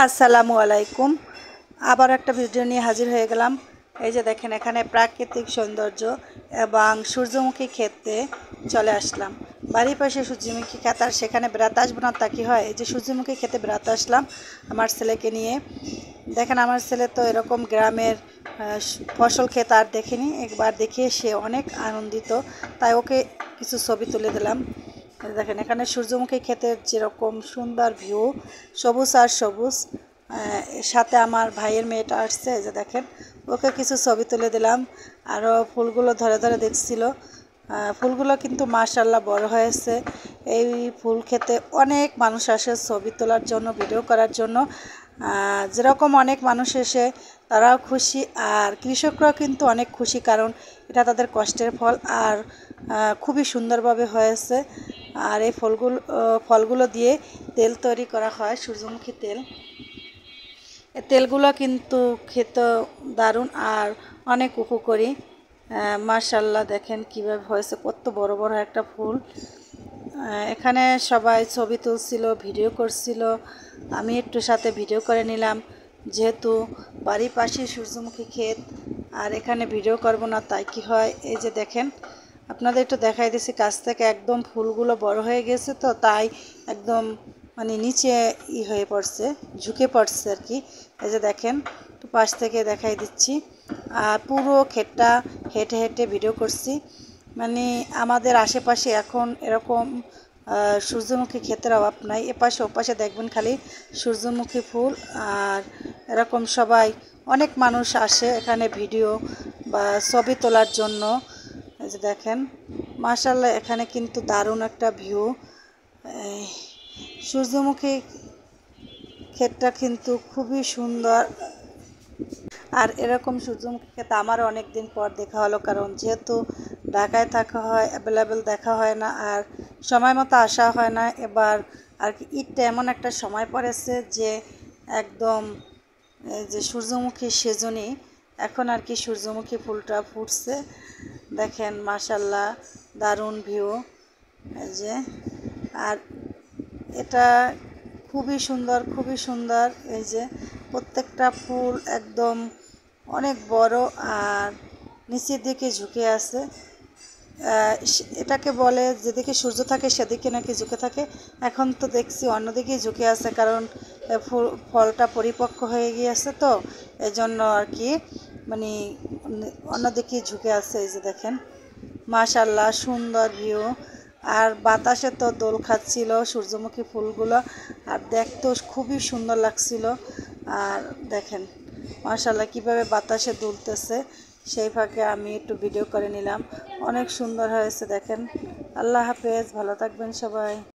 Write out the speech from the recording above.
আসসালামু আলাইকুম। আবার একটা ভিডিও নিয়ে হাজির হয়ে গেলাম। এই যে দেখেন, এখানে প্রাকৃতিক সৌন্দর্য এবং সূর্যমুখী ক্ষেতে চলে আসলাম। বাড়ির পাশে সূর্যমুখী ক্ষেত, আর সেখানে বেড়াতে আসবো না তা কি হয়? এই যে সূর্যমুখী ক্ষেতে বেড়াতে আসলাম আমার ছেলেকে নিয়ে। দেখেন, আমার ছেলে তো এরকম গ্রামের ফসল ক্ষেত আর দেখেনি, একবার দেখিয়ে সে অনেক আনন্দিত, তাই ওকে কিছু ছবি তুলে দিলাম। দেখেন, এখানে সূর্যমুখী ক্ষেতের যেরকম সুন্দর ভিউ, সবুজ আর সবুজ। সাথে আমার ভাইয়ের মেয়েটা আসছে, এই যে দেখেন, ওকে কিছু ছবি তুলে দিলাম। আরও ফুলগুলো ধরে ধরে দেখছিল। ফুলগুলো কিন্তু মাশাআল্লাহ বড় হয়েছে। এই ফুল খেতে অনেক মানুষ আসে ছবি তোলার জন্য, ভিডিও করার জন্য। যেরকম অনেক মানুষ এসে তারাও খুশি, আর কৃষকরাও কিন্তু অনেক খুশি, কারণ এটা তাদের কষ্টের ফল, আর খুবই সুন্দরভাবে হয়েছে। আর এই ফলগুলো দিয়ে তেল তৈরি করা হয়, সূর্যমুখী তেল। এই তেলগুলো কিন্তু খেতে দারুণ আর অনেক উপকারী। মাশাআল্লাহ, দেখেন কিভাবে হয়েছে, কত বড় বড় একটা ফুল। এখানে সবাই ছবি তুলছিল, ভিডিও করছিল, আমি একটু সাথে ভিডিও করে নিলাম, যেহেতু বাড়ির পাশে সূর্যমুখী ক্ষেত। আর এখানে ভিডিও করব না তাই কি হয়? এই যে দেখেন, আপনাদের একটু দেখাই দিছি কাছ থেকে, একদম ফুলগুলো বড় হয়ে গেছে, তো তাই একদম মানে নিচে হয়ে পড়ছে, ঝুঁকে পড়ছে আর কি। এই যে দেখেন, তো পাশ থেকে দেখাই দিচ্ছি। আর পুরো ক্ষেতটা হেঁটে হেঁটে ভিডিও করছি। মানে আমাদের আশেপাশে এখন এরকম সূর্যমুখী ক্ষেতের অভাব নাই। এপাশে ওপাশে দেখবেন খালি সূর্যমুখী ফুল। আর এরকম সবাই, অনেক মানুষ আসে এখানে ভিডিও বা ছবি তোলার জন্য। এই যে দেখেন, মাশাআল্লাহ, এখানে কিন্তু দারুণ একটা ভিউ। সূর্যমুখী ক্ষেতটা কিন্তু খুবই সুন্দর। আর এরকম সূর্যমুখী ক্ষেত আমারও অনেক দিন পর দেখা হলো, কারণ যেহেতু ঢাকায় থাকা হয়, অ্যাভেলেবেল দেখা হয় না, আর সময় মতো আসা হয় না। এবার আর কি ঈদটা এমন একটা সময় পড়েছে যে একদম এই যে সূর্যমুখী সেজনই এখন আর কি সূর্যমুখী ফুলটা ফুটছে। দেখেন মাশাআল্লাহ, দারুণ ভিউ। এই যে, আর এটা খুবই সুন্দর, খুবই সুন্দর। এই যে প্রত্যেকটা ফুল একদম অনেক বড় আর নিচের দিকে ঝুঁকে আছে। এটাকে বলে যেদিকে সূর্য থাকে সেদিকে নাকি ঝুঁকে থাকে। এখন তো দেখছি অন্যদিকেই ঝুঁকে আছে, কারণ ফলটা পরিপক্ক হয়ে গিয়েছে, তো এজন্য আর কি মানে অন্যদিকেই ঝুঁকে আছে। এই যে দেখেন, মাশাআল্লাহ, সুন্দর ভিউ। আর বাতাসে তো দোল খাচ্ছিল সূর্যমুখী ফুলগুলো, আর দেখতেও খুবই সুন্দর লাগছিল। আর দেখেন মাশাআল্লাহ কীভাবে বাতাসে দুলতেছে, সেই ফাঁকে আমি একটু ভিডিও করে নিলাম। অনেক সুন্দর হয়েছে দেখেন। আল্লাহ হাফেজ, ভালো থাকবেন সবাই।